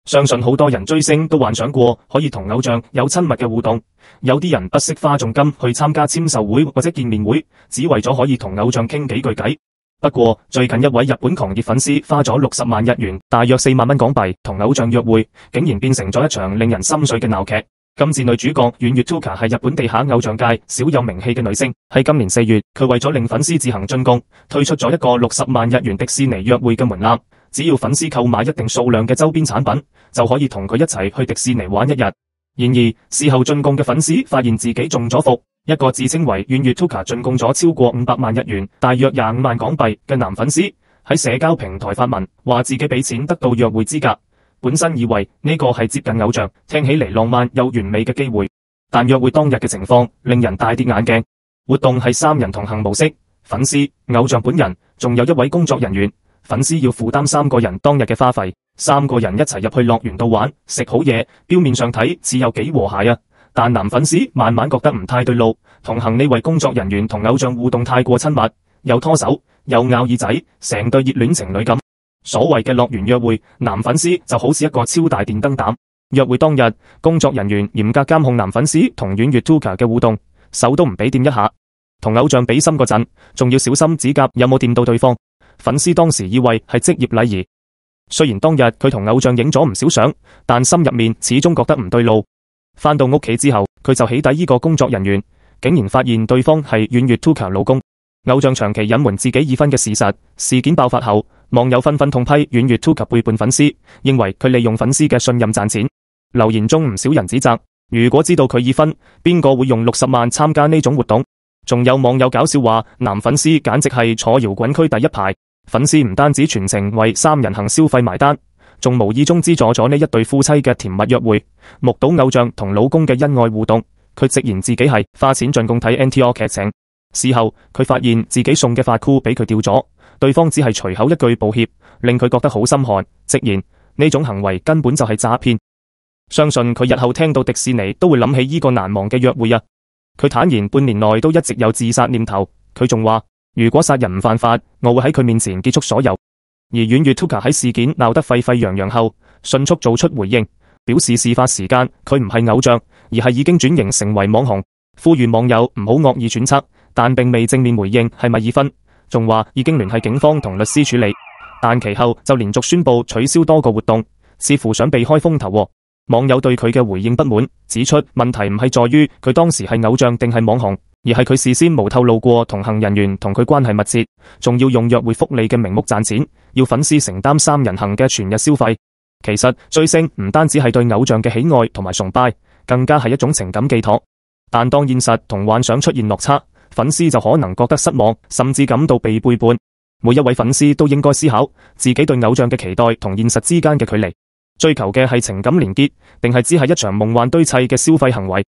相信好多人追星都幻想過可以同偶像有親密嘅互動，有啲人不惜花重金去參加簽售會或者見面會，只為咗可以同偶像傾幾句偈。不過最近一位日本狂熱粉絲花咗60萬日元，大約4萬蚊港幣，同偶像約會，竟然變成咗一場令人心碎嘅鬧劇。今次女主角遠月 Tuka 係日本地下偶像界少有名氣嘅女星，喺今年4月，佢為咗令粉絲自行進貢，推出咗一個60萬日元迪士尼約會嘅門檻，只要粉絲購買一定數量嘅周邊產品，就可以同佢一齊去迪士尼玩一日。然而事後進貢嘅粉絲發現自己中咗伏，一個自稱為遠月 Tuka 進貢咗超過500萬日元，大約25萬港幣嘅男粉絲喺社交平台發文，話自己俾錢得到約會資格。本身以為呢個係接近偶像，聽起嚟浪漫又完美嘅機會，但約會當日嘅情況令人大跌眼鏡。活動係3人同行模式，粉絲、偶像本人，仲有一位工作人員。粉絲要負擔3個人當日嘅花費，3個人一齊入去樂園度玩，食好嘢，表面上睇似有幾和諧啊，但男粉絲慢慢覺得唔太對路。同行呢位工作人員同偶像互動太過親密，又拖手，又咬耳仔，成對熱戀情侶咁。所謂嘅樂園約會，男粉絲就好似一個超大電燈膽。約會當日，工作人員嚴格監控男粉絲同遠月 Tuka 嘅互動，手都唔俾掂一下。同偶像比心嗰陣，仲要小心指甲有冇掂到對方。粉絲當時以為係職業禮儀。雖然當日佢同偶像影咗唔少相，但心入面始終覺得唔對路。返到屋企之後，佢就起底呢個工作人員，竟然發現對方係遠月 Tuka 老公。偶像長期隱瞞自己已婚嘅事實，事件爆發後，網友紛紛痛批遠月 Tuka 背叛粉絲，認為佢利用粉絲嘅信任賺錢。留言中唔少人指責，如果知道佢已婚，邊個會用60萬參加呢種活動？仲有網友搞笑話，男粉絲簡直係坐搖滾區第一排，粉絲唔單止全程為3人行消費埋單，仲無意中資助咗呢一對夫妻嘅甜蜜約會。目睹偶像同老公嘅恩愛互動，佢直言自己係花錢進貢睇 NTR 劇情。事後佢發現自己送嘅髮箍俾佢掉咗，對方只係隨口一句抱歉，令佢覺得好心寒，直言呢種行為根本就係詐騙。相信佢日後聽到迪士尼都會諗起呢個難忘嘅約會啊！佢坦言半年內都一直有自殺念頭，佢仲話如果殺人唔犯法，我會喺佢面前結束所有。而遠月 Tuka 喺事件鬧得沸沸揚揚後，迅速做出回應，表示事發時間佢唔係偶像，而係已經轉型成為網紅，呼籲網友唔好惡意揣測，但並未正面回應係咪已婚，仲話已經聯繫警方同律師處理，但其後就連續宣布取消多個活動，似乎想避開風頭。網友對佢嘅回應不滿，指出問題唔係在於佢當時係偶像定係網紅，而係佢事先冇透露過同行人員同佢關係密切，仲要用約會福利嘅名目賺錢，要粉絲承擔3人行嘅全日消費。其實追星唔單止係對偶像嘅喜愛同埋崇拜，更加係一種情感寄託。但當現實同幻想出現落差，粉絲就可能覺得失望，甚至感到被背叛。每一位粉絲都應該思考自己對偶像嘅期待同現實之間嘅距離，追求嘅係情感連結，定係只係一場夢幻堆砌嘅消費行為？